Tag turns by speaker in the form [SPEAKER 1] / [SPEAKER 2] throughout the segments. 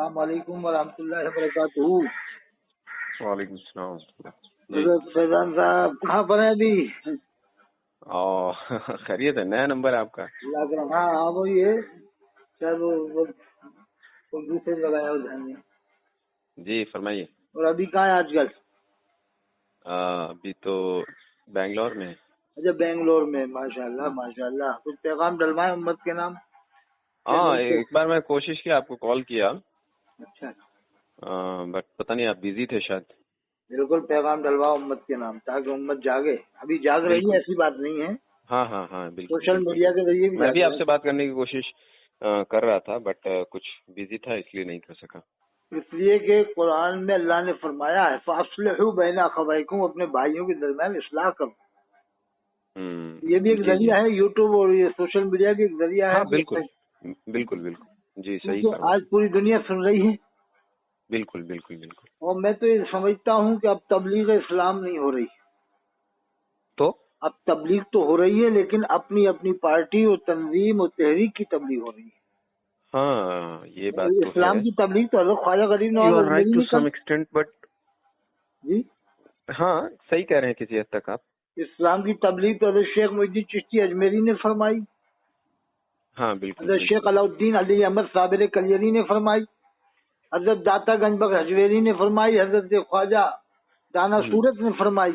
[SPEAKER 1] السلام علیکم ورحمۃ اللہ وبرکاتہ۔
[SPEAKER 2] وعلیکم السلام ورحمۃ اللہ۔
[SPEAKER 1] حضرت فیضان صاحب کہاں پر ہیں ابھی؟
[SPEAKER 2] خیریت ہے، نیا نمبر ہے آپ کا؟
[SPEAKER 1] اللہ کرم، ہاں وہی ہے، شاید وہ دوسرے لگایا ہو دھیان میں۔
[SPEAKER 2] جی فرمائیے۔
[SPEAKER 1] اور ابھی کہاں ہے آج کل؟
[SPEAKER 2] ابھی تو بنگلور میں۔
[SPEAKER 1] اچھا بنگلور میں، ماشاء اللہ ماشاء اللہ۔ کچھ پیغام ڈلوائیں امت کے نام؟
[SPEAKER 2] ہاں ایک بار میں کوشش کی، آپ کو کال کیا،
[SPEAKER 1] اچھا
[SPEAKER 2] بٹ پتہ نہیں آپ بزی تھے شاید۔
[SPEAKER 1] بالکل پیغام ڈلواؤ امت کے نام تاکہ امت جاگے، ابھی جاگ رہی ہے، ایسی بات نہیں ہے۔
[SPEAKER 2] ہاں ہاں ہاں بالکل،
[SPEAKER 1] سوشل میڈیا کے ذریعے
[SPEAKER 2] میں بھی آپ سے بات کرنے کی کوشش کر رہا تھا، بٹ کچھ بزی تھا اس لیے نہیں کر سکا۔
[SPEAKER 1] اس لیے کہ قرآن میں اللہ نے فرمایا ہے فَأَصْلِحُوا بَيْنَ أَخَوَيْكُمْ، اپنے بھائیوں کے درمیان اصلاح کرو۔ یہ بھی ایک ذریعہ ہے، یوٹیوب اور یہ سوشل میڈیا بھی ایک ذریعہ ہے۔
[SPEAKER 2] بالکل بالکل بالکل جی صحیح
[SPEAKER 1] کیونکہ آج پوری دنیا سن رہی ہے،
[SPEAKER 2] بالکل بالکل بالکل۔
[SPEAKER 1] اور میں تو یہ سمجھتا ہوں کہ اب تبلیغ اسلام نہیں ہو رہی،
[SPEAKER 2] تو
[SPEAKER 1] اب تبلیغ تو ہو رہی ہے لیکن اپنی اپنی پارٹی اور تنظیم اور تحریک کی تبلیغ ہو رہی ہے۔
[SPEAKER 2] ہاں یہ بات تو
[SPEAKER 1] اسلام
[SPEAKER 2] ہے،
[SPEAKER 1] کی تبلیغ تو حضرت Khwaja Gharib
[SPEAKER 2] You are right to
[SPEAKER 1] Nawaz
[SPEAKER 2] some extent, but
[SPEAKER 1] جی
[SPEAKER 2] ہاں صحیح کہہ رہے ہیں کسی حد تک آپ۔
[SPEAKER 1] اسلام کی تبلیغ تو حضرت شیخ محی الدین چشتی اجمیری نے فرمائی،
[SPEAKER 2] ہاں بالکل
[SPEAKER 1] حضرت شیخ علاء الدین علی احمد صابر کلیری نے فرمائی، حضرت داتا گنج بخش حجویری نے فرمائی، حضرت خواجہ دانا صورت نے فرمائی،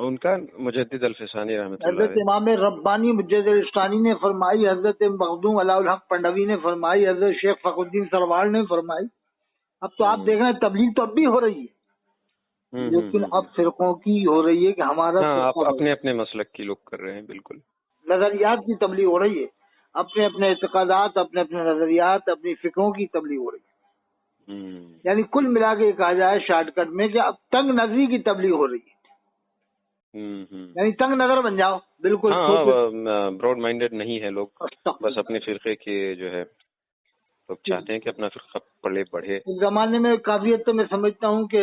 [SPEAKER 2] ان کا مجدد الفسانی رحمۃ اللہ
[SPEAKER 1] حضرت
[SPEAKER 2] علیہ۔
[SPEAKER 1] امام ربانی مجدد الاسٹانی نے فرمائی، حضرت مخدوم علاء الحق پنڈوی نے فرمائی، حضرت شیخ فخر الدین سروار نے فرمائی۔ اب تو آپ دیکھ رہے ہیں تبلیغ تو اب بھی ہو رہی ہے، لیکن اب فرقوں کی ہو رہی ہے کہ ہمارا
[SPEAKER 2] آپ اپنے اپنے مسلک کی لوگ کر رہے ہیں، بالکل
[SPEAKER 1] نظریات کی تبلیغ ہو رہی ہے، اپنے اپنے اعتقادات، اپنے اپنے نظریات، اپنی فکروں کی تبلیغ ہو رہی ہے۔ یعنی کل ملا کے کہا جائے شارٹ کٹ میں کہ اب تنگ نظری کی تبلیغ ہو رہی ہے، یعنی تنگ نظر بن جاؤ، بالکل
[SPEAKER 2] براڈ مائنڈیڈ نہیں ہے لوگ، بس اپنے فرقے کے جو ہے لوگ چاہتے ہیں کہ اپنا فرقہ پلے بڑھے۔
[SPEAKER 1] اس زمانے میں کافی حد تک میں سمجھتا ہوں کہ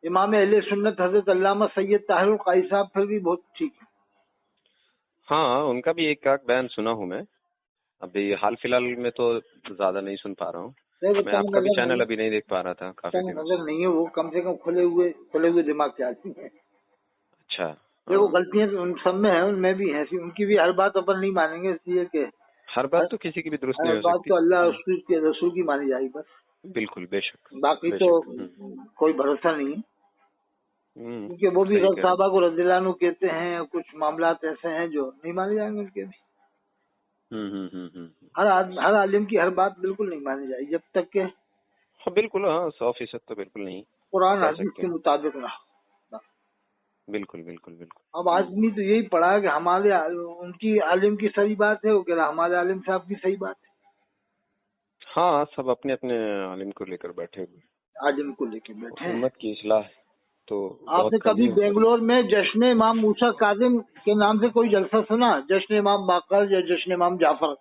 [SPEAKER 1] امام اہل سنت حضرت علامہ سید طاہر القائی صاحب پھر بھی بہت ٹھیک ہے۔
[SPEAKER 2] ہاں ان کا بھی ایک آدھ بیان سنا ہوں میں، ابھی حال فی الحال میں تو زیادہ نہیں سن پا رہا ہوں، میں آپ کا بھی چینل ابھی نہیں دیکھ پا رہا تھا کافی دن
[SPEAKER 1] نظر نہیں ہے، وہ کم سے کم کھلے ہوئے دماغ سے آتی ہیں۔
[SPEAKER 2] اچھا
[SPEAKER 1] دیکھو غلطیاں ان سب میں ہیں، ان میں بھی ہیں، ان کی بھی ہر بات اپن نہیں مانیں گے، اس لیے کہ
[SPEAKER 2] ہر بات تو کسی کی بھی درست نہیں
[SPEAKER 1] ہر
[SPEAKER 2] ہو
[SPEAKER 1] بات
[SPEAKER 2] سکتی،
[SPEAKER 1] تو اللہ اس کے رسول کی مانی جائے گی بس،
[SPEAKER 2] بالکل بے شک،
[SPEAKER 1] باقی تو کوئی بھروسہ نہیں ہے، کیونکہ وہ بھی صحابہ کو رضی اللہ عنہ کہتے ہیں، کچھ معاملات ایسے ہیں جو نہیں مانے جائیں گے ان کے بھی۔ ہر عالم کی ہر بات بالکل نہیں مانی جائے گی جب تک کہ
[SPEAKER 2] بالکل 100% تو بالکل نہیں
[SPEAKER 1] قرآن حدیث کے مطابق نہ۔
[SPEAKER 2] بالکل بالکل بالکل۔
[SPEAKER 1] اب آدمی تو یہی پڑھا کہ ہمارے ان کی عالم کی صحیح بات ہے، وہ کہہ رہا ہمارے عالم صاحب کی صحیح بات ہے۔
[SPEAKER 2] ہاں سب اپنے اپنے عالم کو لے کر بیٹھے ہوئے،
[SPEAKER 1] عالم کو لے کے بیٹھے ہیں۔
[SPEAKER 2] امت کی اصلاح تو
[SPEAKER 1] آپ نے کبھی بنگلور میں جشن امام موسیٰ کاظم کے نام سے کوئی جلسہ سنا؟ جشن امام باقر یا جشن امام جعفر؟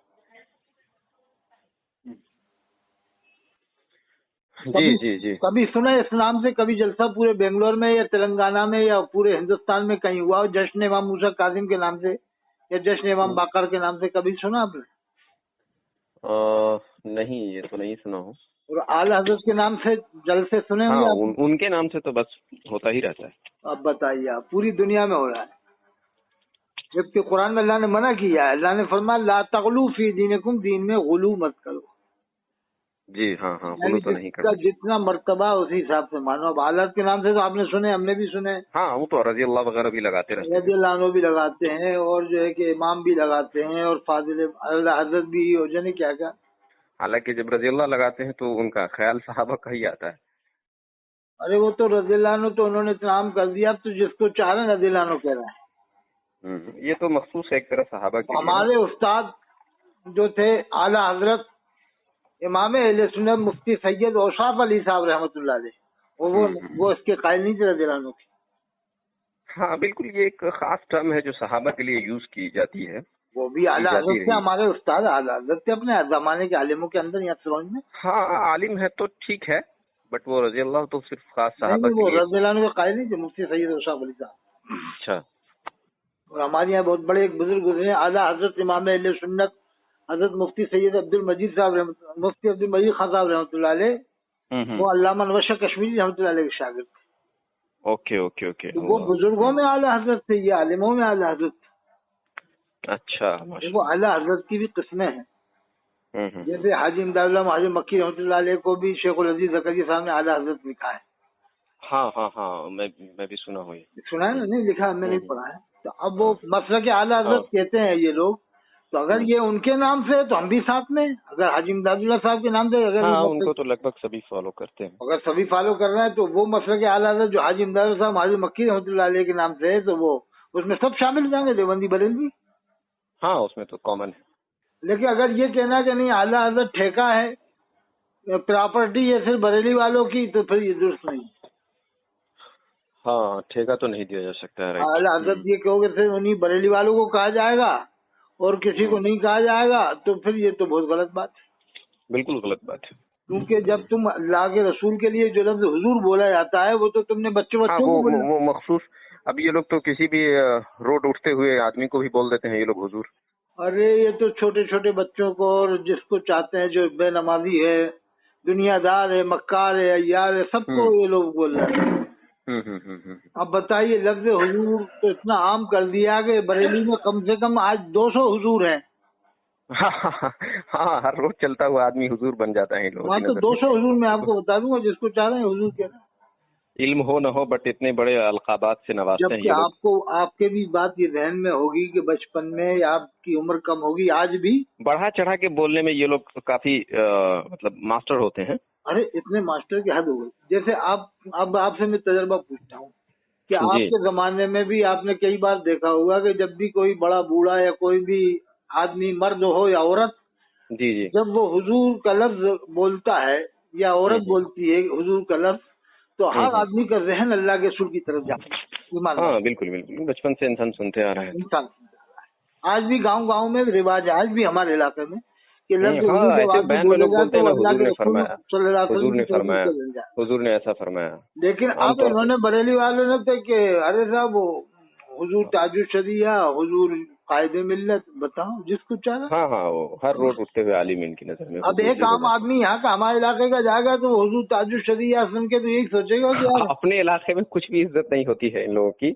[SPEAKER 2] جی جی جی
[SPEAKER 1] کبھی سنا اس نام سے کبھی جلسہ پورے بنگلور میں یا تلنگانہ میں یا پورے ہندوستان میں کہیں ہوا ہو جشن امام موسیٰ کاظم کے نام سے یا جشن امام باقر کے نام سے؟ کبھی سنا آپ نے؟
[SPEAKER 2] نہیں یہ تو نہیں سنا ہوں۔
[SPEAKER 1] اور اعلیٰ حضرت کے نام سے جلسے سنے ہوں گے آپ؟
[SPEAKER 2] ان کے نام سے تو بس ہوتا ہی رہتا ہے۔
[SPEAKER 1] اب بتائیے آپ، پوری دنیا میں ہو رہا ہے، جبکہ قرآن میں اللہ نے منع کیا ہے، اللہ نے فرمایا لا تغلو فی دینکم، دین میں غلو مت کرو۔
[SPEAKER 2] جی ہاں غلو تو نہیں کرنا،
[SPEAKER 1] جتنا مرتبہ اسی حساب سے مانو۔ اب حالات کے نام سے تو آپ نے سنے، ہم نے بھی سنے،
[SPEAKER 2] ہاں وہ تو رضی اللہ وغیرہ بھی لگاتے رہتے ہیں،
[SPEAKER 1] رضی اللہ عنہ بھی لگاتے ہیں، اور جو ہے کہ امام بھی لگاتے ہیں، اور فاضل اعلیٰ حضرت بھی، اور جانے کیا کیا۔
[SPEAKER 2] حالانکہ جب رضی اللہ لگاتے ہیں تو ان کا خیال صحابہ کا ہی آتا ہے۔
[SPEAKER 1] ارے وہ تو رضی اللہ عنہ تو انہوں نے نام کر دیا، اب تو جس کو چاہ رہے ہیں رضی اللہ عنہ کہہ رہے ہیں۔
[SPEAKER 2] یہ تو مخصوص ہے ایک طرح صحابہ کے لیے۔
[SPEAKER 1] ہمارے استاد جو تھے اعلیٰ حضرت امام اہل سنت مفتی سید اوصاف علی صاحب رحمۃ اللہ علیہ، وہ اس کے قائل نہیں تھے رضی اللہ عنہ کی۔
[SPEAKER 2] ہاں بالکل، یہ ایک خاص ٹرم ہے جو صحابہ کے لیے یوز کی جاتی ہے۔
[SPEAKER 1] وہ بھی اعلیٰ حضرت سے، ہمارے استاد اعلیٰ حضرت سے اپنے زمانے کے عالموں کے اندر یہاں سروج میں۔
[SPEAKER 2] ہاں عالم ہے تو ٹھیک ہے، بٹ وہ رضی اللہ تو صرف خاص صحابہ
[SPEAKER 1] نہیں، وہ
[SPEAKER 2] کے لیے۔
[SPEAKER 1] رضی اللہ عنہ کے قائل نہیں تھے مفتی سید اوصاف علی صاحب۔
[SPEAKER 2] اچھا۔
[SPEAKER 1] اور ہمارے یہاں بہت بڑے ایک بزرگ گزرے ہیں اعلیٰ حضرت امام اہل سنت حضرت مفتی سید عبد المجید صاحب مفتی عبد المجید خان صاحب رحمۃ اللہ علیہ وہ علامہ انور شاہ کشمیری رحمۃ اللہ علیہ کے شاگرد تھے.
[SPEAKER 2] Okay okay okay.
[SPEAKER 1] وہ بزرگوں میں اعلیٰ حضرت تھے, یہ عالموں میں اعلیٰ حضرت تھے.
[SPEAKER 2] اچھا.
[SPEAKER 1] وہ اعلیٰ حضرت کی بھی قسمیں ہیں. جیسے حاجی امداد اللہ حاجی مکی رحمۃ اللہ علیہ کو بھی شیخ العزیز زکریا صاحب نے اعلیٰ حضرت لکھا ہے.
[SPEAKER 2] ہاں ہاں ہاں, میں بھی سنا ہوں.
[SPEAKER 1] سنا ہے نا؟ نہیں لکھا, میں نہیں پڑھا ہے. تو اب وہ مسلک اعلیٰ حضرت کہتے ہیں یہ لوگ, تو اگر یہ ان کے نام سے تو ہم بھی ساتھ میں, اگر حاجی امداد اللہ صاحب کے نام سے اگر
[SPEAKER 2] ان کو تو لگ بھگ سبھی فالو کرتے ہیں,
[SPEAKER 1] اگر سبھی فالو کر رہے ہیں تو وہ مسلک اعلیٰ حضرت جو حاجی امداد اللہ صاحب حاجی مکی رحمۃ اللہ علیہ کے نام سے ہے تو وہ اس میں سب شامل ہو جائیں گے, دیوبندی بریلوی.
[SPEAKER 2] ہاں اس میں تو کامن ہے.
[SPEAKER 1] لیکن اگر یہ کہنا کہ نہیں اعلیٰ حضرت ٹھیکہ ہے, پراپرٹی ہے صرف بریلی والوں کی, تو پھر یہ درست نہیں.
[SPEAKER 2] ہاں ٹھیکہ تو نہیں دیا جا سکتا ہے.
[SPEAKER 1] اعلیٰ حضرت یہ کہو گے صرف انہیں بریلی والوں کو کہا جائے گا اور کسی کو نہیں کہا جائے گا, تو پھر یہ تو بہت غلط بات ہے.
[SPEAKER 2] بالکل غلط بات ہے.
[SPEAKER 1] کیونکہ جب تم اللہ کے رسول کے لیے جو لفظ حضور بولا جاتا ہے وہ تو تم نے بچوں کو
[SPEAKER 2] وہ مخصوص. اب یہ لوگ تو کسی بھی روڈ اٹھتے ہوئے آدمی کو بھی بول دیتے ہیں یہ لوگ حضور.
[SPEAKER 1] ارے یہ تو چھوٹے چھوٹے بچوں کو اور جس کو چاہتے ہیں, جو بے نمازی ہے, دنیا دار ہے, مکار ہے, عیار ہے, سب کو یہ لوگ بول رہے ہیں. اب بتائیے لفظ حضور تو اتنا عام کر دیا کہ بریلی میں کم سے کم آج 200 حضور ہیں.
[SPEAKER 2] ہاں ہر روز چلتا ہوا آدمی حضور بن جاتا ہے.
[SPEAKER 1] وہاں تو 200 حضور میں آپ کو بتا دوں گا, جس کو چاہ رہے ہیں حضور کہنا.
[SPEAKER 2] علم ہو نہ ہو بٹ اتنے بڑے القابات سے نوازتے ہیں.
[SPEAKER 1] جبکہ آپ کے بھی بات یہ ذہن میں ہوگی کہ بچپن میں یا آپ کی عمر کم ہوگی, آج بھی
[SPEAKER 2] بڑھا چڑھا کے بولنے میں یہ لوگ کافی مطلب ماسٹر ہوتے ہیں.
[SPEAKER 1] ارے اتنے ماسٹر کی حد ہو گئی. جیسے آپ سے میں تجربہ پوچھتا ہوں کہ آپ کے زمانے میں بھی آپ نے کئی بار دیکھا ہوگا کہ جب بھی کوئی بڑا بوڑھا یا کوئی بھی آدمی مرد ہو یا عورت,
[SPEAKER 2] جی
[SPEAKER 1] جب وہ حضور کا لفظ بولتا ہے یا عورت بولتی ہے حضور کا لفظ, تو ہر آدمی کا ذہن اللہ کے رسول کی طرف جاتا ہے.
[SPEAKER 2] ہاں بالکل بالکل, بچپن سے انسان سنتے آ رہا ہے.
[SPEAKER 1] انسان آج بھی گاؤں گاؤں میں رواج ہے, آج بھی ہمارے علاقے میں کہ لفظ
[SPEAKER 2] حضور نے ایسا فرمایا.
[SPEAKER 1] لیکن اب انہوں نے بریلی والوں نے تو کہ ارے صاحب حضور تاج الشریعہ, حضور قائد ملت, بتاؤ جس کو چاہا.
[SPEAKER 2] ہاں وہ ہر روز اٹھتے ہوئے عالم ان کی نظر میں.
[SPEAKER 1] اب ایک عام آدمی یہاں کا ہمارے علاقے کا جائے گا تو وہ حضور تاج الشریعہ سن کے تو یہی سوچے گا کہ
[SPEAKER 2] اپنے علاقے میں کچھ بھی عزت نہیں ہوتی ہے ان لوگوں کی,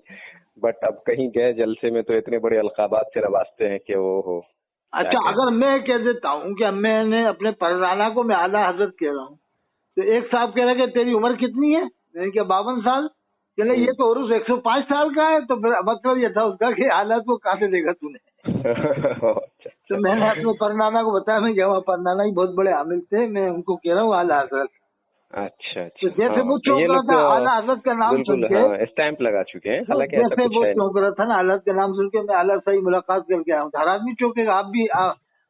[SPEAKER 2] بٹ اب کہیں گئے جلسے میں تو اتنے بڑے القابات سے نوازتے ہیں کہ وہ ہو.
[SPEAKER 1] اچھا اگر میں کہہ دیتا ہوں کہ میں نے اپنے پردانہ کو میں اعلیٰ حضرت کہہ رہا ہوں, تو ایک صاحب کہہ رہا کہ تیری عمر کتنی ہے, میں نے کہا 52 سال. کہ نہیں یہ تو عروس 105 سال کا ہے. تو پھر مطلب یہ تھا اس کا کہ حالت کو کہاں سے دیکھا تو نے. تو میں نے اپنے پردانہ کو بتایا, میں کہ پردانہ ہی بہت بڑے عامل تھے, میں ان کو کہہ رہا ہوں اعلیٰ حضرت.
[SPEAKER 2] اچھا
[SPEAKER 1] جیسے وہ چونک رہا تھا اعلیٰ حضرت کا نام سن کے,
[SPEAKER 2] اسٹیمپ لگا چکے ہیں,
[SPEAKER 1] جیسے وہ چونک رہا تھا نا اعلیٰ حضرت کا نام سن کے, میں اعلیٰ سے ہی ملاقات کر کے آیا ہوں. ہر آدمی چونکے گا. آپ بھی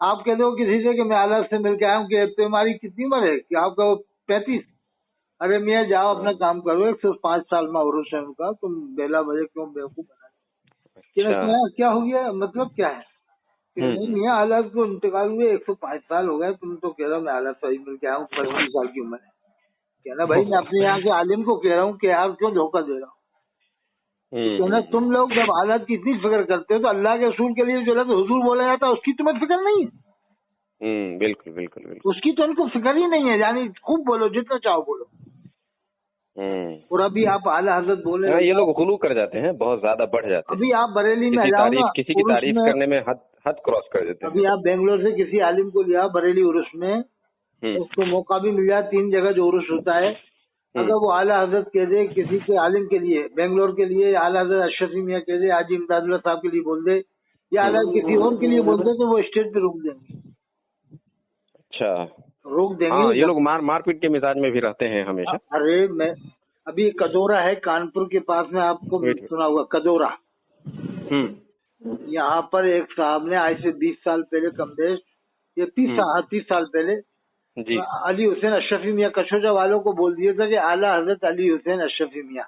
[SPEAKER 1] آپ کہہ دو کسی سے کہ میں اعلیٰ سے مل کے آیا ہوں کہ تمہاری کتنی عمر ہے, کہ آپ کا 35. ارے میاں جاؤ اپنا کام کرو, 105 سال میں عروس ہے ان کا, تم بیلا بجے کیوں بیوقوف بنا. کیا ہو گیا, مطلب کیا ہے میاں اعلیٰ کو انتقال ہوئے 105 سال ہو گئے, تم تو کہہ رہا ہوں میں اعلیٰ سے مل کے آیا ہوں 25 سال کی عمر ہے. کہنا بھائی میں اپنے یہاں کے عالم کو کہہ رہا ہوں کہ آپ کیوں دھوکہ دے رہا ہوں. کہنا تم لوگ جب حالات کی اتنی فکر کرتے ہو تو اللہ کے رسول کے لیے جو لفظ حضور بولا جاتا ہے اس کی تمہیں فکر نہیں ہے.
[SPEAKER 2] بالکل بالکل بالکل,
[SPEAKER 1] اس کی تو ان کو فکر ہی نہیں ہے. یعنی خوب بولو, جتنا چاہو بولو. اور ابھی آپ اعلیٰ حضرت بولے,
[SPEAKER 2] یہ لوگ غلو کر جاتے ہیں, بہت زیادہ بڑھ جاتے ہیں.
[SPEAKER 1] ابھی آپ بریلی میں جاؤ نا,
[SPEAKER 2] کسی کی تعریف کرنے میں حد کراس کر دیتے ہیں.
[SPEAKER 1] ابھی آپ بنگلور سے کسی عالم کو لیا بریلی عرس میں, اس کو موقع بھی مل جائے 3 جگہ جو عرس ہوتا ہے, اگر وہ اعلیٰ حضرت کہہ دے کسی کے عالم کے لیے بنگلور کے لیے, اعلیٰ حضرت اشرفی میاں کہہ دے, حاجی امداد اللہ صاحب کے لیے بول دے, یا اعلیٰ کسی اور کے لیے بول دے, تو وہ اسٹیج پہ روک دیں گے.
[SPEAKER 2] اچھا
[SPEAKER 1] روک دیں گے.
[SPEAKER 2] یہ لوگ مار پیٹ کے مزاج میں بھی رہتے ہیں ہمیشہ.
[SPEAKER 1] ارے میں ابھی کدورا ہے کانپور کے پاس میں, آپ کو سنا ہوگا کدورا. یہاں پر ایک صاحب نے آج سے 20 سال پہلے کم بیش, یہ 30 سال پہلے علی حسین اشرفی میاں کچھوجا والوں کو بول دیا تھا کہ اعلیٰ حضرت علی حسین اشرفی میاں.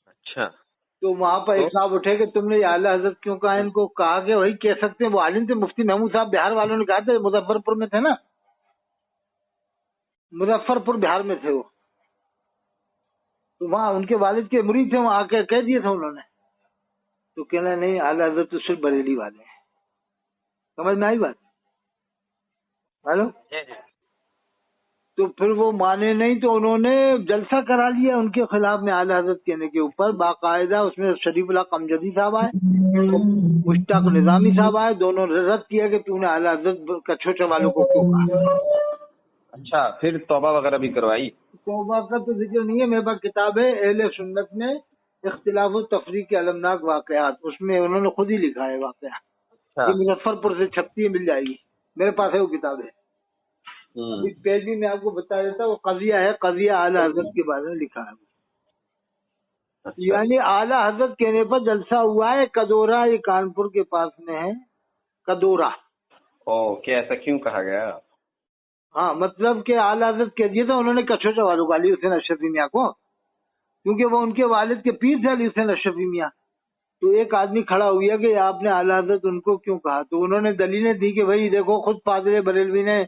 [SPEAKER 2] اچھا.
[SPEAKER 1] تو وہاں پر ایک صاحب اٹھے کہ تم نے اعلیٰ حضرت کیوں کہا, ان کو کہا کہ وہی کہہ سکتے ہیں, وہ عالم تھے مفتی محمود صاحب بہار والوں نے کہا تھا, مظفر پور میں تھے نا, مظفر پور بہار میں تھے وہ, تو وہاں ان کے والد کے مرید تھے, وہاں آ کے کہہ دیے تھے انہوں نے. تو کہنا نہیں اعلیٰ حضرت تو صرف بریلی والے ہیں. سمجھ میں آئی بات. हेलो, तो फिर वो माने नहीं तो उन्होंने जलसा करा लिया उनके खिलाफ में आला हजरत कहने के ऊपर बाकायदा। उसमें शरीफुल्लाह कमजदी साहब आए, मुश्ताक निजामी साहब आए, दोनों ने रद्द किया कि तूने आला हजरत कछोचा वालों को क्यों कहा।
[SPEAKER 2] अच्छा, फिर तौबा वगैरह भी करवाई?
[SPEAKER 1] तौबा का तो जिक्र नहीं है, मेरे पास किताब है अहले सुन्नत में इख्तिलाफ व तफरीक के अलमनाक वाकयात, उसमें उन्होंने खुद ही लिखा है वाकया। ये मुजफ्फरपुर से छपती है, मिल जाएगी, मेरे पास है वो किताब है। अभी पेज भी मैं आपको बता देता हूँ, वो कजिया है, कजिया आला हजरत के बारे में लिखा है।
[SPEAKER 2] अच्छा।
[SPEAKER 1] यानी आला हजरत कहने पर जलसा हुआ है कदोरा, ये कानपुर के पास में है कदोरा।
[SPEAKER 2] ओ, क्या ऐसा क्यों कहा गया?
[SPEAKER 1] हाँ, मतलब कि आला हजरत कह दिया था उन्होंने कछोचा वालों को, अली हुसैन अशरफी मियाँ को, क्योंकि वो उनके वालिद के पीर थे अली हुसैन अशरफी मियाँ। तो एक आदमी खड़ा हुआ कि आपने आला हजरत उनको क्यों कहा, तो उन्होंने दलीलें दी कि भाई देखो खुद पादरे बरेलवी ने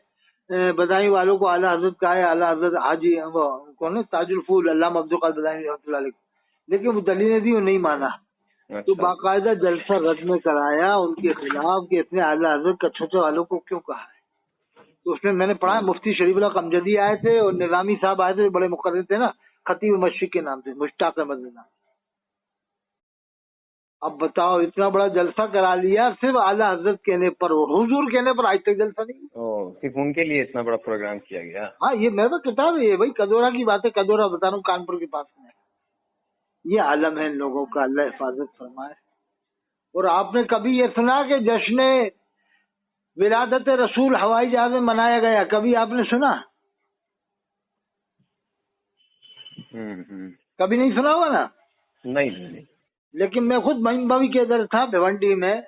[SPEAKER 1] बदायूं वालों को आला हजरत कहा है, आला हजरत हाजी वो कौन है ताजुल फूल अल्लामा अब्दुल कादिर बदायूं रहमतुल्लाह अलैह, लेकिन वो दलीलें दी वो नहीं माना। तो बाकायदा जलसा रद्द में कराया उनके खिलाफ कि इसने आला हजरत कछोचा वालों को क्यों कहा है। तो उसमें मैंने पढ़ा, मुफ्ती शरीफुल्लाह कमजदी आए थे और निजामी साहब आए थे, बड़े मुकर्रिर थे ना, खतीब मस्जिद के नाम से मुश्ताक अहमद निजामी। अब बताओ, इतना बड़ा जलसा करा लिया सिर्फ आला हजरत कहने पर, हुजूर कहने पर आज तक जलसा नहीं।
[SPEAKER 2] सिर्फ उनके लिए इतना बड़ा प्रोग्राम किया गया?
[SPEAKER 1] हाँ, ये मेरे किताब है भाई, कदोरा की बात है, कदोरा बता रहा हूँ कानपुर के पास में। ये आलम है इन लोगों का, अल्लाह हिफाजत फरमाए। और आपने कभी ये सुना कि जश्न विलादत रसूल हवाई जहाज में मनाया गया, कभी आपने सुना? कभी नहीं सुना होगा ना?
[SPEAKER 2] नहीं।
[SPEAKER 1] लेकिन मैं खुद मुंबई के इधर था भिवंडी में,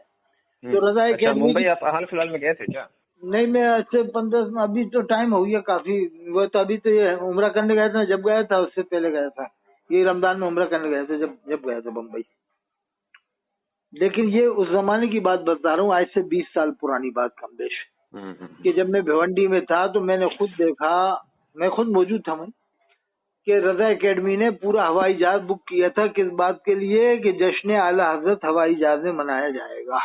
[SPEAKER 1] तो रजा
[SPEAKER 2] अच्छा, मुंबई आप हाल फिलहाल में गए थे क्या?
[SPEAKER 1] नहीं, मैं अच्छे 15 अभी तो टाइम हो गया काफी, वो तो अभी तो ये उम्रा करने गया था, जब गया था उससे पहले गया था, ये रमजान में उम्रा करने गए थे जब गया था मुंबई। लेकिन ये उस जमाने की बात बता रहा हूँ, आज से 20 साल पुरानी बात कम बेश, कि जब मैं भिवंडी में था तो मैंने खुद देखा, मैं खुद मौजूद था मैं, कि रजा एकेडमी ने पूरा हवाई जहाज बुक किया था, किस बात के लिए कि जश्न आला हजरत हवाई जहाज में मनाया जाएगा।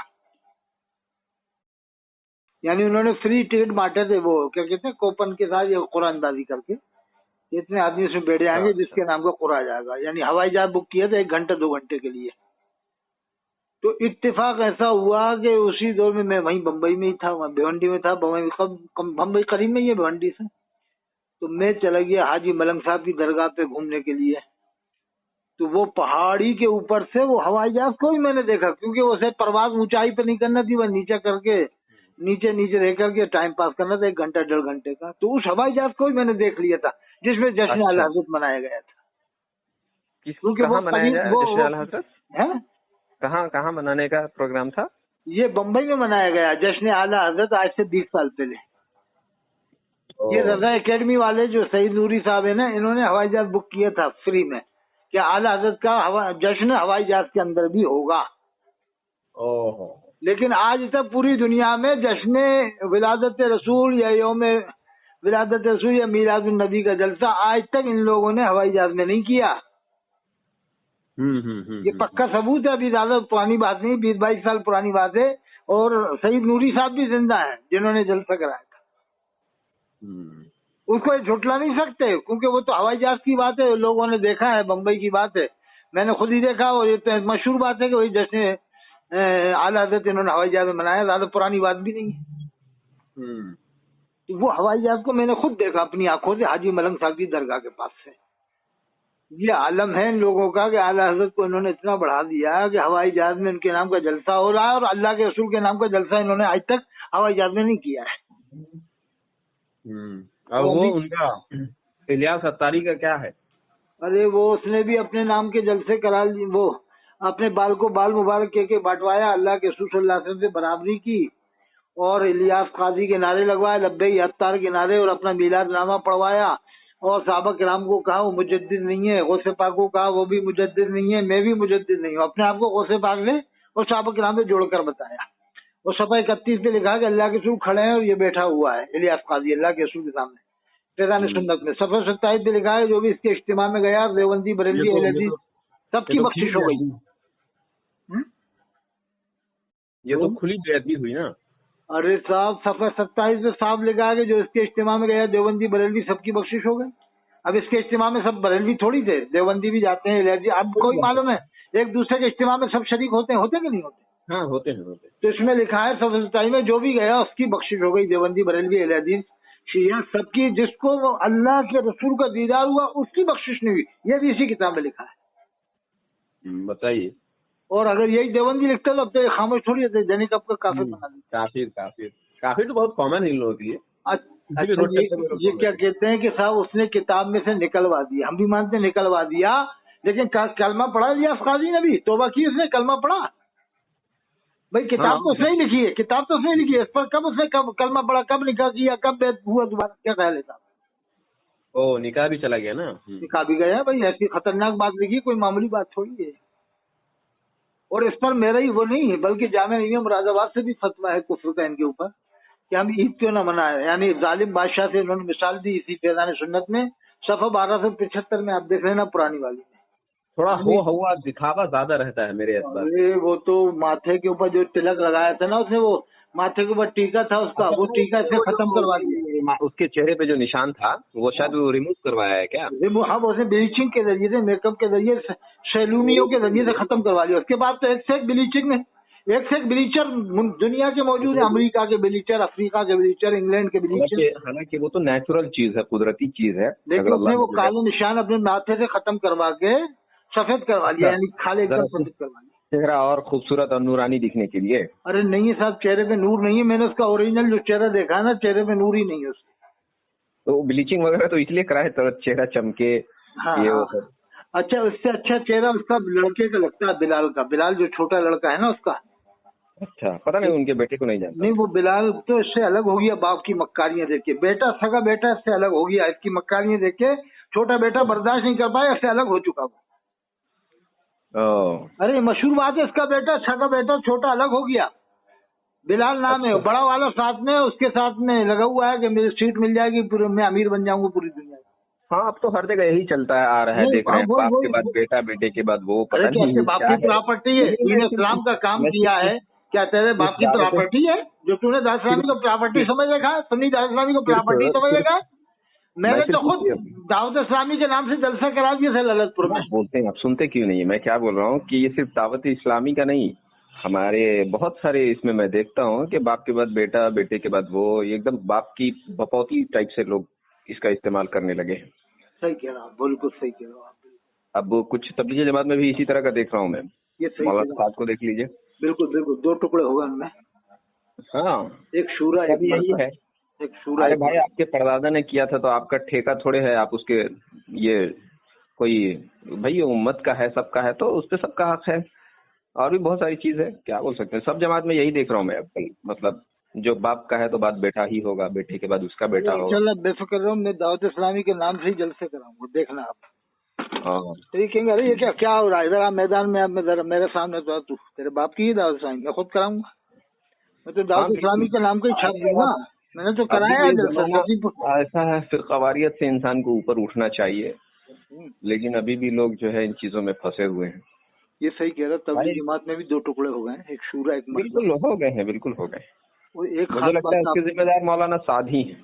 [SPEAKER 1] यानी उन्होंने फ्री टिकट बांटे थे, वो क्या कहते हैं कोपन के साथ, ये कुरानदाजी करके इतने आदमी उसमें बैठ जाएंगे जिसके नाम का कुरा जाएगा। यानी हवाई जहाज बुक किया था 1 घंटे 2 घंटे के लिए। तो इत्तेफाक ऐसा हुआ कि उसी दौर में मैं वहीं बम्बई में ही था, वहाँ भिवंडी में था, बम्बई करीब में ही है भिवंडी से। तो मैं चला गया हाजी मलंग साहब की दरगाह पे घूमने के लिए। तो वो पहाड़ी के ऊपर से वो हवाई जहाज को भी मैंने देखा, क्योंकि उसे परवाज ऊंचाई पे नहीं करना थी, वह नीचे करके नीचे रह करके टाइम पास करना था 1 घंटा 1.5 घंटे का। तो उस हवाई जहाज को भी मैंने देख लिया था जिसमें जश्न आला हजरत मनाया गया था।
[SPEAKER 2] क्योंकि वो जश्न आला हजरत है कहाँ मनाने का प्रोग्राम था?
[SPEAKER 1] ये बम्बई में मनाया गया जश्न आला हजरत, आज से 20 साल पहले। ये रजा एकेडमी वाले जो सईद नूरी साहब है ना, इन्होंने हवाई जहाज बुक किया था फ्री में, कि आला हजरत का जश्न हवाई जहाज के अंदर भी होगा। लेकिन आज तक पूरी दुनिया में जश्न विलादत रसूल या यौम विलादत रसूल या मीलादुन नबी का जलसा आज तक इन लोगों ने हवाई जहाज में नहीं किया। ये पक्का सबूत है, अभी ज्यादा पुरानी बात नहीं, 20-22 साल पुरानी बात है। और सईद नूरी साहब भी जिंदा हैं जिन्होंने जलसा कराया था। उसको झुटला नहीं सकते, क्योंकि वो तो हवाई जहाज की बात है, लोगों ने देखा है, बम्बई की बात है, मैंने खुद ही देखा। और ये तो मशहूर बात है कि वही जश्न आला हजरत इन्होंने हवाई जहाज में मनाया, ज्यादा पुरानी बात भी नहीं है। तो वो हवाई जहाज को मैंने खुद देखा अपनी आंखों से, हाजी मलंग साहब की दरगाह के पास से। ये आलम है इन लोगों का कि आला हजरत को इन्होंने इतना बढ़ा दिया कि हवाई जहाज में इनके नाम का जलसा हो रहा है, और अल्लाह के रसूल के नाम का जलसा इन्होंने आज तक हवाई जहाज में नहीं किया है।
[SPEAKER 2] और वो उनका इलियास अत्तारी का क्या है?
[SPEAKER 1] अरे वो उसने भी अपने नाम के जलसे करा लिए, वो अपने बाल को बाल मुबारक के बांटवाया, अल्लाह के रसूल सल्लल्लाहु अलैहि वसल्लम से बराबरी की, और इलियास काजी के नारे लगवाए, लब्बैक अत्तार के नारे, और अपना मीलाद नामा पढ़वाया। और सहाबा किराम को कहा वो मुजद्दिद नहीं है, गौसे पाक को कहा वो भी मुजद्दिद नहीं है, मैं भी मुजद्दिद नहीं हूँ, अपने आप को गौसे पाक ने और सहाबा किराम से जोड़कर बताया। और सफा 31 पे लिखा कि अल्लाह के रसूल खड़े हैं और ये बैठा हुआ है इलियास काजी अल्लाह के रसूल के सामने, फैज़ान सुन्नत में। सफा 27 पे लिखा है जो भी इसके इज्तिमा में गया, देवबंदी बरेलवी अहले सबकी बख्शिश हो गई।
[SPEAKER 2] ये तो खुली बेअदबी हुई ना।
[SPEAKER 1] अरे साहब सफ़ा 27 में साफ लिखा है कि जो इसके इज्तिमा में गया देवबंदी बरेलवी सबकी बख्शिश हो गई। अब इसके इज्तिमा में सब बरेलवी थोड़ी थे, देवबंदी भी जाते हैं, एलर्जी। अब कोई मालूम है एक दूसरे के इज्तिमा में सब शरीक होते हैं कि नहीं होते?
[SPEAKER 2] हाँ होते हैं।
[SPEAKER 1] तो इसमें लिखा है सफ़ा 27 में जो भी गया उसकी बख्शिश हो गई, देवबंदी बरेलवी एलर्जी शिया सबकी, जिसको अल्लाह के रसूल का दीदार हुआ उसकी बख्शिश नहीं हुई। ये भी इसी किताब में लिखा है।
[SPEAKER 2] बताइए।
[SPEAKER 1] और अगर यही देवबंदी लिखते तो अब तो खामोश थोड़ी होते, दैनिक आपका काफिर बना दिया।
[SPEAKER 2] काफिर तो बहुत कॉमन इन लोगों की है।
[SPEAKER 1] अच्छा ये क्या कहते हैं कि साहब उसने किताब में से निकलवा दिया, हम भी मानते हैं निकलवा दिया, लेकिन कलमा पढ़ा लिया काजी ने भी, तौबा की उसने, कलमा पढ़ा भाई। किताब तो उसने ही लिखी है, किताब तो उसने लिखी है, इस पर कब उसने कब कलमा पढ़ा, कब निकाह किया, कब बैत हुआ दोबारा, क्या ख्याल है साहब?
[SPEAKER 2] ओ निकाह भी चला गया ना।
[SPEAKER 1] निकाह भी गया भाई, ऐसी खतरनाक बात लिखी, कोई मामूली बात थोड़ी है। और इस पर मेरा ही वो नहीं है, बल्कि जामिया इमाम मुरादाबाद से भी फतवा है कुफ्र का इनके ऊपर कि हम ईद क्यों ना मनाए। यानी जालिम बादशाह से उन्होंने मिसाल दी इसी फैज़ान सुन्नत में, सफ़ा 1275 में, आप देख लेना पुरानी वाली में।
[SPEAKER 2] थोड़ा हो हुआ दिखावा ज्यादा रहता है मेरे एतबार।
[SPEAKER 1] अरे वो तो माथे के ऊपर जो तिलक लगाया था ना उसने, वो माथे के ऊपर टीका था उसका, वो टीका से खत्म करवा दिया।
[SPEAKER 2] उसके चेहरे पे जो निशान था वो शायद वो रिमूव करवाया है क्या?
[SPEAKER 1] हाँ, उसने ब्लीचिंग के जरिए से, मेकअप के जरिए, सैलूनियों के जरिए से खत्म करवा लिया। उसके बाद तो एक से एक ब्लीचिंग है, एक से एक ब्लीचर दुनिया के मौजूद है, अमेरिका के ब्लीचर, अफ्रीका के ब्लीचर, इंग्लैंड के ब्लीचर।
[SPEAKER 2] हालांकि वो तो नेचुरल चीज है, कुदरती चीज है,
[SPEAKER 1] लेकिन उसने वो काले निशान अपने माथे से खत्म करवा के सफेद करवा लिया, यानी खाली एकदम सफेद करवा लिया,
[SPEAKER 2] चेहरा और खूबसूरत और नूरानी दिखने के लिए।
[SPEAKER 1] अरे नहीं है साहब, चेहरे पे नूर नहीं है, मैंने उसका ओरिजिनल जो चेहरा देखा है ना, चेहरे पे नूर ही नहीं है उसके।
[SPEAKER 2] तो ब्लीचिंग वगैरह तो इसलिए कराए तो चेहरा चमके।
[SPEAKER 1] हाँ, अच्छा, उससे अच्छा चेहरा उसका लड़के का लगता है, बिलाल का, बिलाल जो छोटा लड़का है ना उसका।
[SPEAKER 2] अच्छा, पता नहीं, उनके बेटे को नहीं जानता।
[SPEAKER 1] नहीं, वो बिलाल तो इससे अलग हो गया बाप की मक्कारियां देख के, बेटा सगा बेटा इससे अलग हो गया, इसकी मक्कारियां देख के छोटा बेटा बर्दाश्त नहीं कर पाया, इससे अलग हो चुका वो। अरे मशहूर बात है, इसका बेटा सगा बेटा छोटा अलग हो गया, बिलाल नाम है, बड़ा वाला साथ में उसके साथ में लगा हुआ है कि मेरी सीट मिल जाएगी, पूरे मैं अमीर बन जाऊंगा पूरी दुनिया में।
[SPEAKER 2] हाँ, अब तो हर जगह यही चलता है, आ रहा है, देख रहे हैं, बाप के बाद बेटा, बेटे के बाद वो, पता नहीं
[SPEAKER 1] बाप की प्रॉपर्टी है, तूने इस्लाम का काम किया है, क्या तेरे बाप की प्रॉपर्टी है जो तूने दाऊद इस्लामी को प्रॉपर्टी समझ रखा है? सुन्नी दाऊद इस्लामी को प्रॉपर्टी समझ रखा है? मैंने तो खुद दाऊद इस्लामी के नाम से जलसा करा दिया था ललितपुर में।
[SPEAKER 2] बोलते हैं, आप सुनते क्यों नहीं है? मैं क्या बोल रहा हूँ कि ये सिर्फ दावत इस्लामी का नहीं, हमारे बहुत सारे इसमें मैं देखता हूँ कि बाप के बाद बेटा, बेटे के बाद वो, एकदम बाप की बपौती टाइप से लोग इसका इस्तेमाल करने लगे।
[SPEAKER 1] सही कह रहा हूँ, बिल्कुल सही कह रहा हूँ आप।
[SPEAKER 2] अब कुछ तबलीगी जमात में भी इसी तरह का देख रहा हूँ मैं,
[SPEAKER 1] ये सही
[SPEAKER 2] मौलाना साहब को देख लीजिए।
[SPEAKER 1] बिल्कुल बिल्कुल, दो टुकड़े होगा उनमें।
[SPEAKER 2] हाँ,
[SPEAKER 1] एक शूरा, एक
[SPEAKER 2] यही है,
[SPEAKER 1] एक शूरा।
[SPEAKER 2] अरे भाई, आपके परदादा ने किया था तो आपका ठेका थोड़े है, आप उसके, ये कोई भाई उम्मत का है, सबका है, तो उस पर सबका हक है। और भी बहुत सारी चीज है, क्या बोल सकते हैं, सब जमात में यही देख रहा हूँ मैं अब, मतलब जो बाप का है तो बात बेटा ही होगा, बेटे के बाद उसका बेटा होगा।
[SPEAKER 1] चलो बेफिक्र रहो, मैं दावत इस्लामी के नाम से ही जलसे कराऊंगा, देखना आप। तो ये कहेंगे अरे ये क्या हो रहा है इधर, आप मैदान में, आप मेरे सामने, तो तू तेरे बाप की ही दावत इस्लामी, मैं खुद कराऊंगा, मैं तो दावत इस्लामी के नाम का ही छाप दूंगा, मैंने तो कराया है।
[SPEAKER 2] ऐसा है, फिर कवारियत से इंसान को ऊपर उठना चाहिए, लेकिन अभी भी लोग जो है इन चीजों में फंसे हुए हैं।
[SPEAKER 1] ये सही कह रहा, तबलीगी जमात में भी दो टुकड़े हो गए, एक शूरा, एक
[SPEAKER 2] बिल्कुल हो गए हैं, बिल्कुल हो गए।
[SPEAKER 1] वो एक
[SPEAKER 2] मुझे लगता है इसके जिम्मेदार मौलाना साद ही हैं।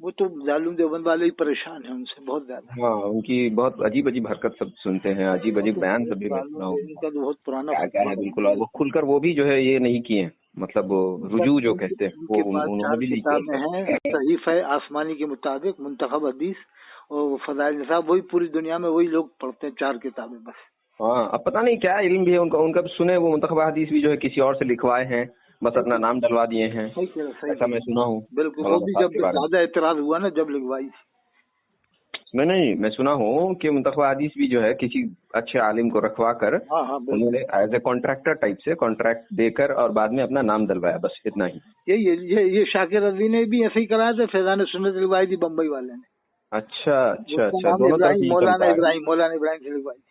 [SPEAKER 1] वो तो जालिम देवबंद वाले ही परेशान हैं उनसे बहुत ज्यादा।
[SPEAKER 2] हाँ, उनकी बहुत अजीब अजीब हरकत सब सुनते हैं, अजीब अजीब बयान सभी में सुना हूँ,
[SPEAKER 1] उनका तो बहुत पुराना
[SPEAKER 2] क्या है बिल्कुल। और वो खुलकर वो भी जो है ये नहीं किए, मतलब वो रुजू जो कहते हैं वो उन्होंने भी नहीं किया।
[SPEAKER 1] सहीफा आसमानी के मुताबिक मुंतखब हदीस और फज़ाइल निसाब, वही पूरी दुनिया में वही लोग पढ़ते हैं, 4 किताबें बस।
[SPEAKER 2] हाँ, अब पता नहीं क्या इल्म भी है उनका, उनका सुने वो मुंतखब हदीस भी जो है किसी और से लिखवाए हैं, बस अपना नाम डलवा दिए हैं, ऐसा मैं सुना हूँ।
[SPEAKER 1] बिल्कुल, वो भी जब ज्यादा एतराज हुआ ना, जब लिखवाई थी।
[SPEAKER 2] नहीं, मैं सुना हूँ कि मुंतखब हदीस भी जो है किसी अच्छे आलिम को रखवा कर उन्होंने एज ए कॉन्ट्रैक्टर टाइप से कॉन्ट्रैक्ट देकर और बाद में अपना नाम डलवाया, बस इतना ही।
[SPEAKER 1] ये शाकिर रज़वी ने भी ऐसे ही कराया था, फैज़ान सुन्नत लिखवाई थी बम्बई वाले ने।
[SPEAKER 2] अच्छा,
[SPEAKER 1] मौलाना इब्राहिम से लिखवाई थी।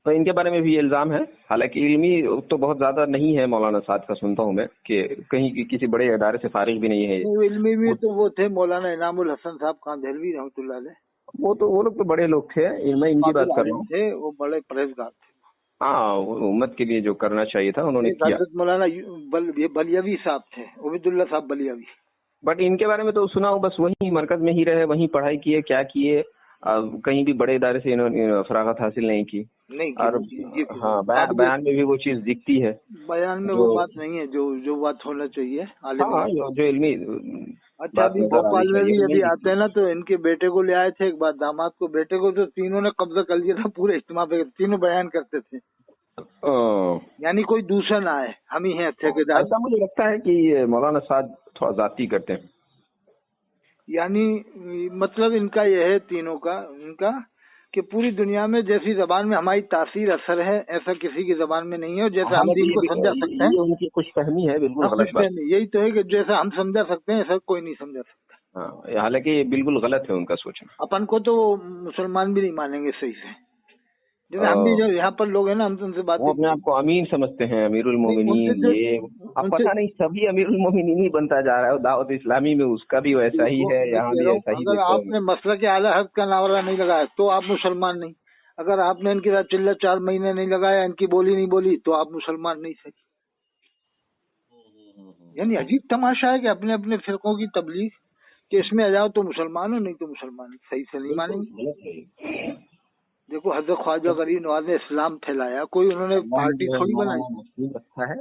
[SPEAKER 2] तो इनके बारे में भी इल्जाम है, हालांकि इल्मी तो बहुत ज्यादा नहीं है मौलाना साद का, सुनता हूँ मैं कि कहीं किसी बड़े इदारे से फारिग भी नहीं है।
[SPEAKER 1] इल्मी भी तो वो थे मौलाना इनामुल हसन साहब कांधेलवी रहमतुल्लाह अलैह,
[SPEAKER 2] वो लोग तो बड़े लोग थे, मैं इनकी बात कर रहा हूँ,
[SPEAKER 1] थे वो बड़े परहेजगार थे।
[SPEAKER 2] हाँ उम्मत के लिए जो करना चाहिए था उन्होंने किया।
[SPEAKER 1] हजरत मौलाना बलियावी साहब थे, उबैदुल्लाह साहब बलियावी।
[SPEAKER 2] बट इनके बारे में तो सुना हो, बस वहीं मरकज में ही रहे, वहीं पढ़ाई किए, क्या किए, कहीं भी बड़े इदारे से इन्होंने फरागत हासिल नहीं की।
[SPEAKER 1] नहीं
[SPEAKER 2] और हाँ बयान में भी वो चीज दिखती है,
[SPEAKER 1] बयान में वो बात नहीं है जो बात होना चाहिए।
[SPEAKER 2] हाँ जो इल्मी
[SPEAKER 1] अच्छा, अभी भोपाल में भी यदि आते हैं ना तो इनके बेटे को ले आए थे, एक बार दामाद को, बेटे को, तो तीनों ने कब्जा कर लिया था पूरे इज्तिमा पे, तीनों बयान करते थे, यानी कोई दूसरा ना आए, हम ही हैं ठेकेदार।
[SPEAKER 2] ऐसा मुझे लगता है कि मौलाना साहब थोड़ा जाती करते हैं,
[SPEAKER 1] यानी मतलब इनका यह है तीनों का, इनका कि पूरी दुनिया में जैसी जबान में हमारी तासीर असर है ऐसा किसी की जबान में नहीं है, और जैसा हम दीन को समझा सकते हैं,
[SPEAKER 2] उनकी कुछ फहमी है, बिल्कुल गलत बात।
[SPEAKER 1] यही तो है कि जैसा हम समझा सकते हैं ऐसा कोई नहीं समझा सकता।
[SPEAKER 2] हाँ, हालांकि ये बिल्कुल गलत है उनका सोचना। अपन
[SPEAKER 1] को तो मुसलमान भी नहीं मानेंगे सही से, जैसे हम भी जो यहाँ पर लोग हैं ना, हम तो उनसे बात,
[SPEAKER 2] वो अपने आप को अमीर समझते हैं, अमीरुल मोमिनीन, ये अब पता नहीं सभी अमीरुल मोमिनीन ही बनता जा रहा है, दावत इस्लामी में उसका भी वैसा ही है, यहाँ भी ऐसा ही।
[SPEAKER 1] अगर आपने मसला के आला हक का नारा नहीं लगाया तो आप मुसलमान नहीं, अगर आपने इनके साथ चिल्ला 4 महीने नहीं लगाया, इनकी बोली नहीं बोली, तो आप मुसलमान नहीं सही। यानी अजीब तमाशा है कि अपने अपने फिरकों की तबलीग कि इसमें आ जाओ तो मुसलमान हो, नहीं तो मुसलमान सही से नहीं मानेंगे। देखो हजरत ख्वाजा गरीब नवाज ने इस्लाम फैलाया, कोई उन्होंने पार्टी थोड़ी बनाई।
[SPEAKER 2] अच्छा है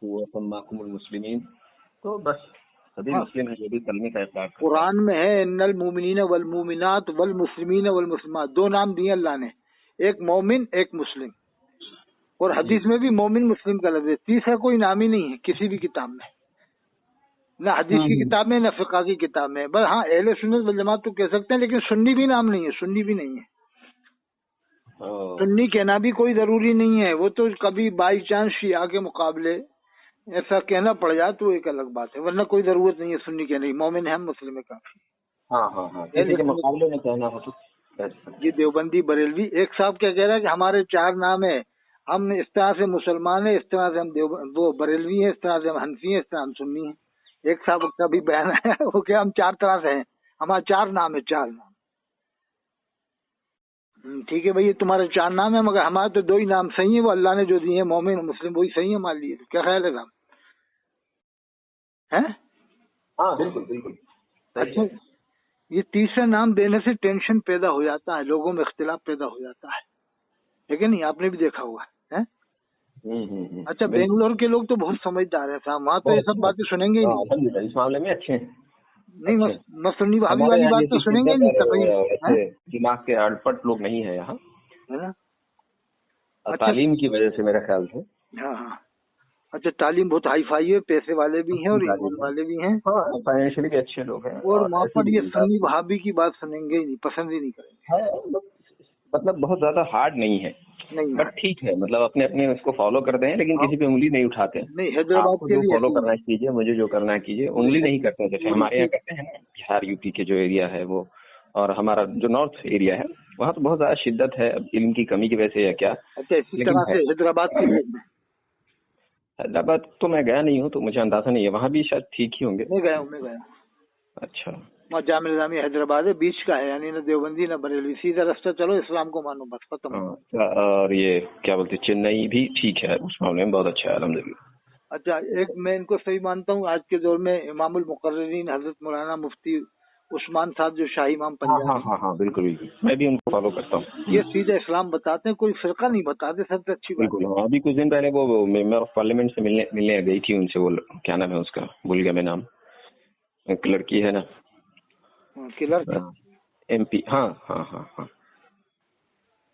[SPEAKER 2] वो मुस्लिमीन तो बस सभी मुस्लिम है जो भी कलमे का इकरार करते हैं। कुरान में है इन्नल मुमिनीन वल मुमिनात वल मुस्लिमीन वल मुस्लिमात, 2 नाम दिए अल्लाह ने, एक मोमिन एक मुस्लिम, और हदीस में भी मोमिन मुस्लिम का लफ्ज़ है, तीसरा कोई नाम ही नहीं है किसी भी किताब में, ना हदीस की किताब में ना फिक़ह की किताब में। बस हाँ अहले सुन्नत वल जमात तो कह सकते हैं, लेकिन सुन्नी भी नाम नहीं है, सुन्नी भी नहीं है। सुन्नी कहना भी कोई जरूरी नहीं है, वो तो कभी बाई चांस शिया के मुकाबले ऐसा कहना पड़ जाए तो एक अलग बात है, वरना कोई जरूरत नहीं है सुन्नी कहने की, मोमिन है मुस्लिम है काफी। हाँ किसी के मुकाबले में कहना हो तो। ये देवबंदी बरेलवी एक साहब क्या कह रहा है कि हमारे 4 नाम है, हम इस तरह से मुसलमान है, इस तरह से हम वो बरेलवी है, इस तरह से हम हनफी है, इस तरह हम सुन्नी है। एक साहब का भी बयान है वो क्या हम 4 तरह से हैं, हमारे 4 नाम है, 4 नाम। ठीक है भाई, तुम्हारे 4 नाम है, मगर हमारे तो 2 ही नाम सही है, वो अल्लाह ने जो दिए हैं, मोमिन मुस्लिम वही सही है हमारे लिए। क्या ख्याल है साहब? हैं? हाँ बिल्कुल बिल्कुल। अच्छा, ये तीसरा नाम देने से टेंशन पैदा हो जाता है, लोगों में इख्तिलाफ पैदा हो जाता है कि नहीं? आपने भी देखा हुआ है। अच्छा, बेंगलोर के लोग तो बहुत समझदार है साहब, वहाँ तो ये सब बातें सुनेंगे ही नहीं, इस मामले में अच्छे हैं। नहीं मसुन्नी वहाबी वाली बात तो सुनेंगे नहीं, तकरीर दिमाग के अड़पट लोग नहीं है यहाँ,
[SPEAKER 1] है ना?
[SPEAKER 2] अच्छा, तालीम की वजह से मेरा ख्याल से।
[SPEAKER 1] हाँ अच्छा, तालीम बहुत हाई फाई है, पैसे वाले भी हैं और ईमान वाले भी हैं,
[SPEAKER 2] फाइनेंशियली भी अच्छे लोग हैं,
[SPEAKER 1] और वहाँ पर ये सुन्नी वहाबी की बात सुनेंगे ही नहीं, पसंद ही नहीं करेंगे।
[SPEAKER 2] मतलब बहुत ज्यादा हार्ड नहीं है, बट ठीक है, मतलब अपने अपने उसको फॉलो करते हैं, लेकिन किसी पे उंगली नहीं उठाते हैं। नहीं, हैदराबाद के लिए फॉलो करना कीजिए, मुझे जो करना है कीजिए, उंगली नहीं करते हैं, जैसे हमारे यहाँ करते हैं ना, बिहार यूपी के जो एरिया है वो, और हमारा जो नॉर्थ एरिया है वहाँ तो बहुत ज्यादा शिद्दत है, इल्म की कमी की वजह से या क्या। अच्छा, इसी तरह से हैदराबाद तो मैं गया नहीं हूँ, तो मुझे अंदाजा नहीं है, वहाँ भी शायद ठीक ही होंगे। मैं गया। अच्छा, वहाँ जामिया निज़ामिया हैदराबाद है, बीच का है, यानी ना देवबंदी ना बरेलवी, सीधा रास्ता चलो, इस्लाम को मानो, बस खत्म। और ये क्या बोलते, चेन्नई भी ठीक है, उस मामले में बहुत अच्छा है अल्हम्दुलिल्लाह। अच्छा, एक मैं इनको सही मानता हूँ, आज के दौर में इमामुल मुकर्रिरीन हजरत मौलाना मुफ्ती उस्मान साहब जो शाही इमाम पंजाब, हाँ बिल्कुल बिल्कुल, मैं भी उनको फॉलो करता हूँ। ये सीधा इस्लाम बताते हैं, कोई फिरका नहीं बताते, सबसे अच्छी बात। बिल्कुल, अभी कुछ दिन पहले वो मेंबर ऑफ पार्लियामेंट से मिलने गई थी उनसे, वो क्या नाम है उसका, भूल गया मैं नाम, एक लड़की है ना, क्लर्क, MP। हाँ।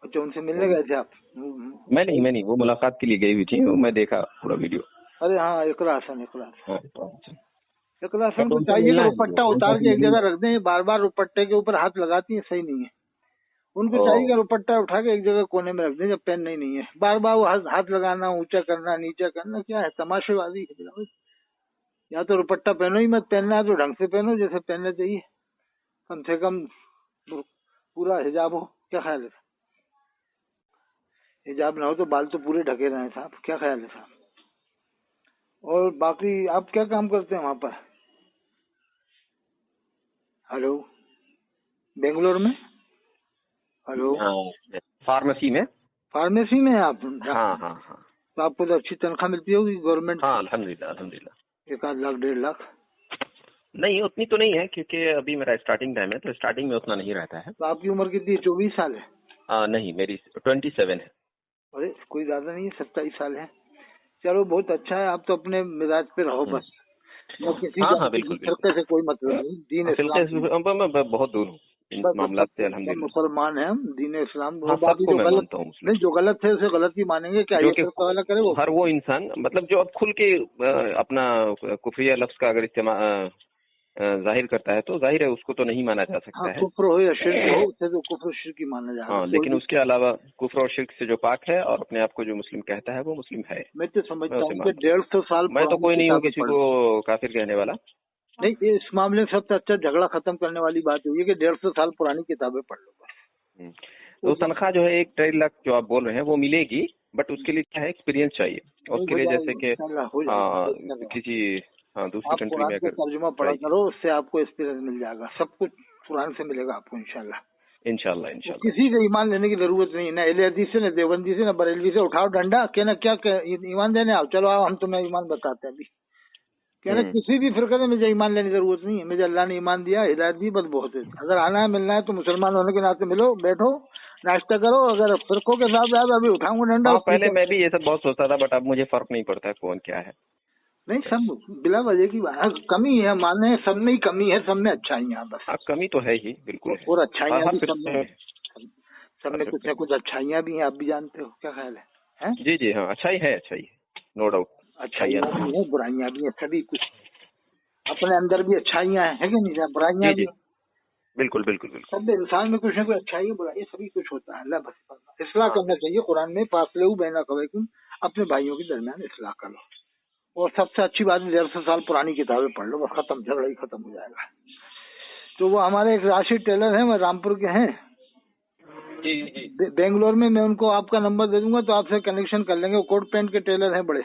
[SPEAKER 2] अच्छा, उनसे मिलने गए थे आप? मैं नहीं, वो मुलाकात के लिए गई हुई थी, मैं देखा पूरा वीडियो। अरे हाँ, इकरा हसन को चाहिए कि दुपट्टा उतार के एक जगह रख दें, बार बार दुपट्टे के ऊपर हाथ लगाती है, सही नहीं है। उनको चाहिए कि दुपट्टा उठा के एक जगह कोने में रख दें जब पहनना ही नहीं है, बार बार वो हाथ लगाना, ऊंचा करना नीचा करना, क्या है, तमाशेबाजी है। या तो दुपट्टा पहनो ही मत, पहनना है तो ढंग से पहनो, जैसे पहनना चाहिए, कम से कम पूरा हिजाब हो। क्या ख्याल है? हिजाब ना हो तो बाल तो पूरे ढके रहे साहब। क्या ख्याल है साहब? और बाकी आप क्या काम करते हैं वहाँ पर? हेलो, बेंगलोर में? हेलो, फार्मेसी में।
[SPEAKER 1] फार्मेसी में है आप?
[SPEAKER 2] हाँ हाँ हाँ।
[SPEAKER 1] तो आपको तो अच्छी तनख्वाह मिलती होगी गवर्नमेंट?
[SPEAKER 2] हाँ अल्हम्दुलिल्लाह अल्हम्दुलिल्लाह।
[SPEAKER 1] 1 आध लाख 1.5 लाख?
[SPEAKER 2] नहीं उतनी तो नहीं है, क्योंकि अभी मेरा स्टार्टिंग टाइम है, तो स्टार्टिंग में उतना नहीं रहता है।
[SPEAKER 1] तो आपकी उम्र कितनी है? 24 साल है?
[SPEAKER 2] नहीं मेरी 27 है।
[SPEAKER 1] अरे कोई ज्यादा नहीं है, 27 साल है। चलो बहुत अच्छा है, आप तो अपने मिजाज पे रहो बस। किसी
[SPEAKER 2] हाँ बिल्कुल
[SPEAKER 1] फिरके से कोई मतलब नहीं, दीन इस्लाम
[SPEAKER 2] मैं बहुत दूर हूँ इन मामला से अल्हम्दुलिल्लाह।
[SPEAKER 1] मुसलमान है हम, दीन इस्लाम।
[SPEAKER 2] हाँ, सबको मैं मानता हूँ
[SPEAKER 1] नहीं, जो गलत है उसे गलत ही मानेंगे, क्या ये फिरका वाला करे वो?
[SPEAKER 2] हर वो इंसान मतलब जो अब खुल के अपना कुफरिया लफ्ज का अगर इस्तेमाल जाहिर करता है तो जाहिर है उसको तो नहीं माना जा सकता है।
[SPEAKER 1] कुफ्र हो या शिर्क हो, उसे तो कुफ्र शिर्क ही माना जाएगा।
[SPEAKER 2] हाँ, लेकिन उसके अलावा कुफ्र और शिर्क से जो पाक है और अपने आप को जो मुस्लिम कहता है वो मुस्लिम है।
[SPEAKER 1] मैं तो समझता हूँ कि 150 साल
[SPEAKER 2] मैं तो कोई नहीं हूँ किसी को काफिर कहने वाला।
[SPEAKER 1] नहीं, इस मामले में सबसे अच्छा झगड़ा खत्म करने वाली बात हुई है कि 150 साल पुरानी किताबें पढ़ लो बस।
[SPEAKER 2] तो तनख्वाह जो है 1-1.5 लाख जो आप बोल रहे हैं वो मिलेगी, बट उसके लिए क्या है एक्सपीरियंस चाहिए। उसके लिए जैसे कि किसी दूसरी कंट्री में अगर
[SPEAKER 1] तर्जुमा पढ़ा करो, उससे आपको एक्सपीरियंस मिल जाएगा। सब कुछ कुरान से मिलेगा आपको इंशाल्लाह। किसी से ईमान लेने की जरूरत नहीं है, ना अहले हदीस से, ना देवबंदी से, ना बरेलवी से। उठाओ डंडा, कहना क्या ईमान देने आओ, चलो आओ हम तुम्हें ईमान बताते हैं अभी। कहना किसी भी फिरके में मुझे ईमान लेने की जरूरत नहीं है, मुझे अल्लाह ने ईमान दिया, हिदायत दी, बस बहुत है। अगर आना है मिलना है तो मुसलमान होने के नाते मिलो, बैठो, नाश्ता करो। अगर फिरकों के साथ अभी उठाऊंगा डंडा।
[SPEAKER 2] पहले मैं भी ये सब बहुत सोचता था, बट अब मुझे फर्क नहीं पड़ता है कौन क्या है।
[SPEAKER 1] नहीं, सब बिला वजह की बात, कमी है माने, सब में ही कमी है, सब में अच्छाइयाँ बस।
[SPEAKER 2] कमी तो है ही बिल्कुल,
[SPEAKER 1] और अच्छाइयाँ भी सब में कुछ न कुछ अच्छाइयाँ भी हैं, आप भी जानते हो। क्या ख्याल है?
[SPEAKER 2] जी हाँ, अच्छाई है नो डाउट।
[SPEAKER 1] अच्छाइयाँ भी है, बुराइयाँ भी है, सभी कुछ अपने अंदर भी अच्छाइयाँ हैं, है कि नहीं? बुराइयाँ भी
[SPEAKER 2] बिल्कुल।
[SPEAKER 1] सब इंसान में कुछ न कुछ अच्छाई बुराई सभी कुछ होता है। अल्लाह बस इस्लाह करना चाहिए। कुरान में फासले बैना कवैकुम, अपने भाइयों के दरमियान इस्लाह करो। और सबसे अच्छी बात 150 साल पुरानी किताबें पढ़ लो, बस खत्म, झगड़ा ही खत्म हो जाएगा। तो वो हमारे एक राशिद टेलर हैं, वो रामपुर के हैं जी। बेंगलोर में, मैं उनको आपका नंबर दे दूंगा तो आपसे कनेक्शन कर लेंगे। वो कोट पैंट के टेलर हैं बड़े।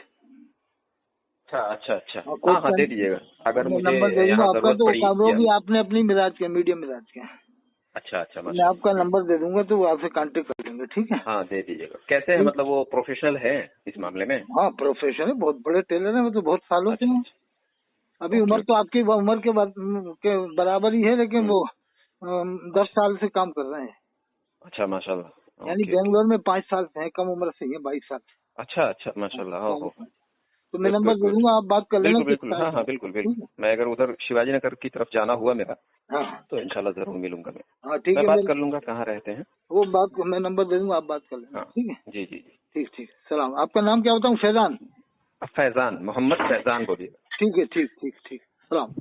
[SPEAKER 2] अच्छा। हाँ दे दीजिएगा। अगर मुझे
[SPEAKER 1] नंबर दे दूंगा आपका, तो वो भी आपने अपनी मिजाज के, मीडियम मिजाज के।
[SPEAKER 2] अच्छा
[SPEAKER 1] मैं आपका नंबर दे दूंगा तो वो आपसे कांटेक्ट कर लेंगे, ठीक है?
[SPEAKER 2] हाँ दे दीजिएगा। कैसे है, मतलब वो प्रोफेशनल है इस मामले में? हाँ
[SPEAKER 1] प्रोफेशनल, बहुत बड़े टेलर हैं, मतलब बहुत सालों से हैं। अभी उम्र तो आपकी उम्र के बराबर ही है, लेकिन वो 10 साल से काम कर रहे हैं।
[SPEAKER 2] अच्छा माशाल्लाह।
[SPEAKER 1] यानी बेंगलोर में 5 साल से हैं, कम उम्र से ही है, 22 साल।
[SPEAKER 2] अच्छा माशाल्लाह।
[SPEAKER 1] तो मैं नंबर दे दूंगा, आप बात कर लेना।
[SPEAKER 2] बिल्कुल। हाँ बिल्कुल। मैं अगर उधर शिवाजी नगर की तरफ जाना हुआ मेरा, तो इंशाल्लाह जरूर मिलूंगा मैं।
[SPEAKER 1] हाँ ठीक है,
[SPEAKER 2] मैं बात कर लूंगा कहाँ रहते हैं
[SPEAKER 1] वो बात, मैं नंबर दे दूंगा, आप बात कर लेना। ठीक है
[SPEAKER 2] जी।
[SPEAKER 1] ठीक। सलाम। आपका नाम क्या बताऊँ?
[SPEAKER 2] फैजान, मोहम्मद फैजान बोलिए।
[SPEAKER 1] ठीक है, ठीक। सलाम।